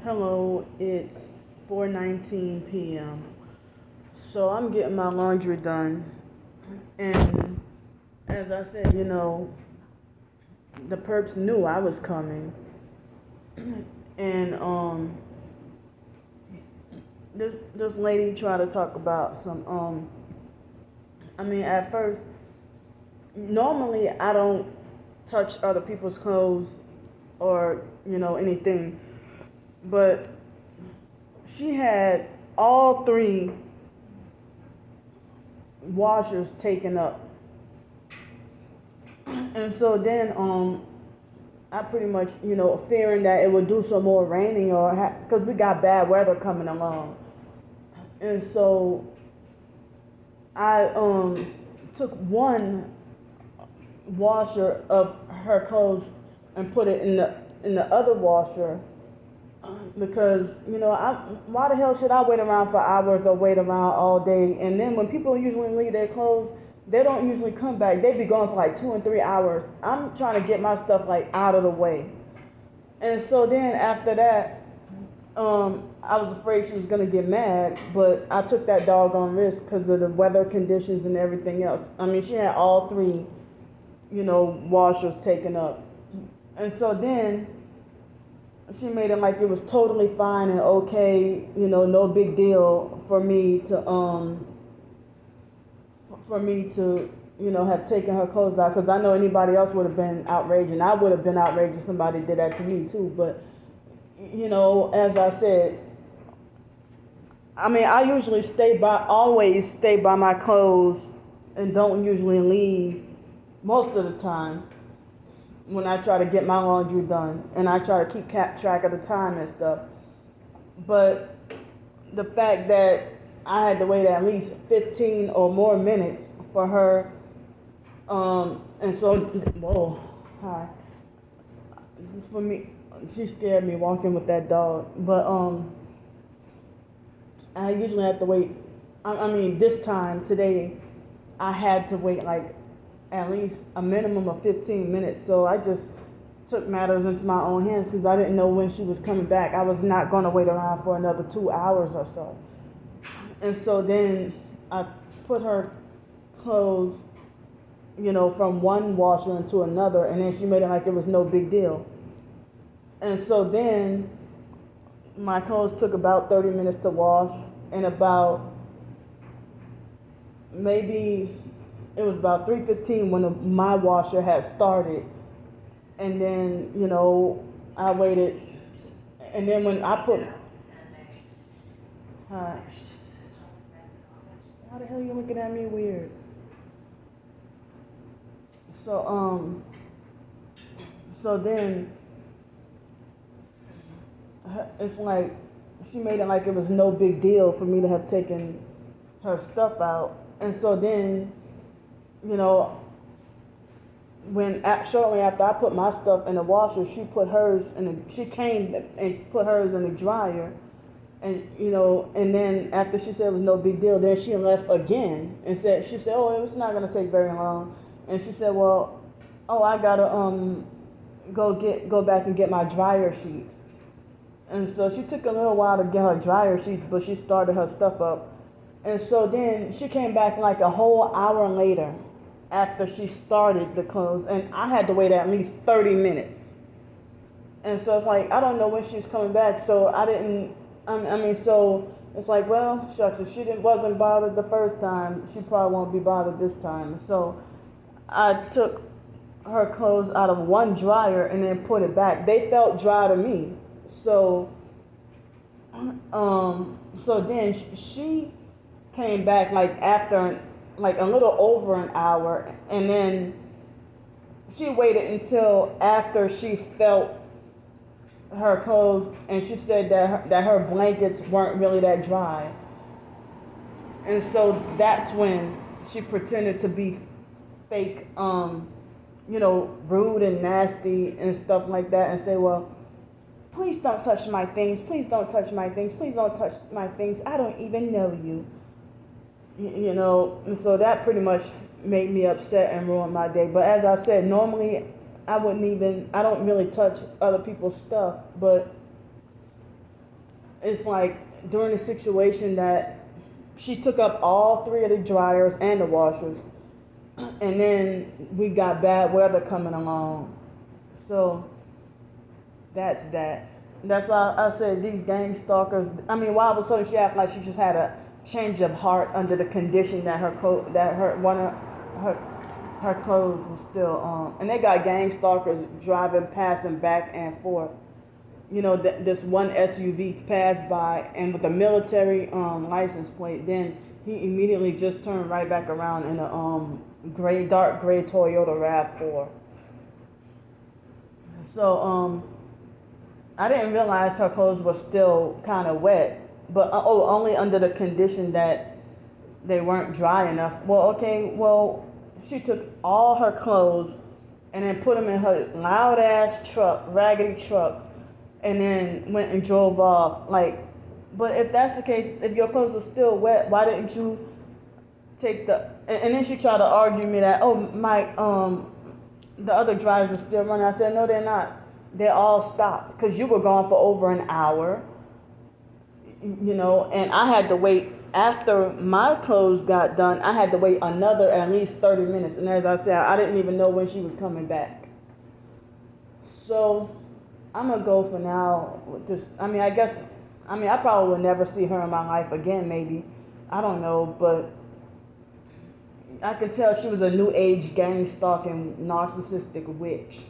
Hello, it's 4:19 p.m. So I'm getting my laundry done, and as I said, the perps knew I was coming, and this lady tried to talk about some at first, normally I don't touch other people's clothes or anything, but she had all three washers taken up. And so then I pretty much, fearing that it would do some more raining or because we got bad weather coming along. And so I took one washer of her clothes and put it in the other washer because why the hell should I wait around for hours or wait around all day? And then when people usually leave their clothes, they don't usually come back. They be gone for like 2 and 3 hours. I'm trying to get my stuff like out of the way. And so then after that, I was afraid she was gonna get mad, but I took that doggone risk because of the weather conditions and everything else. I mean, she had all three, washers taken up. And so then she made it like it was totally fine and okay, no big deal for me to have taken her clothes out, because I know anybody else would have been outraged, and I would have been outraged if somebody did that to me too. But as I said, I usually always stay by my clothes and don't usually leave most of the time when I try to get my laundry done, and I try to keep track of the time and stuff. But the fact that I had to wait at least 15 or more minutes for her, and so, whoa, hi. For me, she scared me walking with that dog. But I usually have to wait. This time today, I had to wait like at least a minimum of 15 minutes. So I just took matters into my own hands because I didn't know when she was coming back. I was not going to wait around for another 2 hours or so. And so then I put her clothes, from one washer into another, and then she made it like it was no big deal. And so then my clothes took about 30 minutes to wash, and about maybe it was about 3:15 when my washer had started. And then, I waited, and then when I put, hi, why the hell are you looking at me weird? So then it's like she made it like it was no big deal for me to have taken her stuff out. And so then, when shortly after I put my stuff in the washer, she came and put hers in the dryer. And and then after she said it was no big deal, then she left again and she said, oh, it's not gonna take very long. And she said, well, I gotta go back and get my dryer sheets. And so she took a little while to get her dryer sheets, but she started her stuff up. And so then she came back like a whole hour later after she started the clothes, and I had to wait at least 30 minutes. And so it's like, I don't know when she's coming back, so I didn't, so it's like, well, shucks, if she wasn't bothered the first time, she probably won't be bothered this time. So I took her clothes out of one dryer and then put it back. They felt dry to me. So then she came back like after like a little over an hour, and then she waited until after she felt her clothes, and she said that her blankets weren't really that dry. And so that's when she pretended to be fake, rude and nasty and stuff like that, and say, well, please don't touch my things. Please don't touch my things. Please don't touch my things. I don't even know you. And so that pretty much made me upset and ruined my day. But as I said, normally I don't really touch other people's stuff, but it's like during the situation that she took up all three of the dryers and the washers, and then we got bad weather coming along. So that's that. That's why I said these gang stalkers. I mean, why all of a sudden she acted like she just had a change of heart under the condition that her one of her clothes was still on, and they got gang stalkers driving, passing back and forth. You know, this one SUV passed by, and with the military license plate, then he immediately just turned right back around in a dark gray Toyota RAV4. So I didn't realize her clothes were still kind of wet, but only under the condition that they weren't dry enough. Well, okay, well, she took all her clothes and then put them in her loud ass truck, raggedy truck, and then went and drove off. Like, but if that's the case, if your clothes are still wet, why didn't you take the? And then she tried to argue me that, oh, my the other drivers are still running. I said, no, they're not. They all stopped because you were gone for over an hour. You know, and I had to wait. After my clothes got done, I had to wait another at least 30 minutes. And as I said, I didn't even know when she was coming back. So I'm going to go for now with this. I mean, I probably will never see her in my life again, maybe. I don't know, but I could tell she was a new age gang stalking narcissistic witch.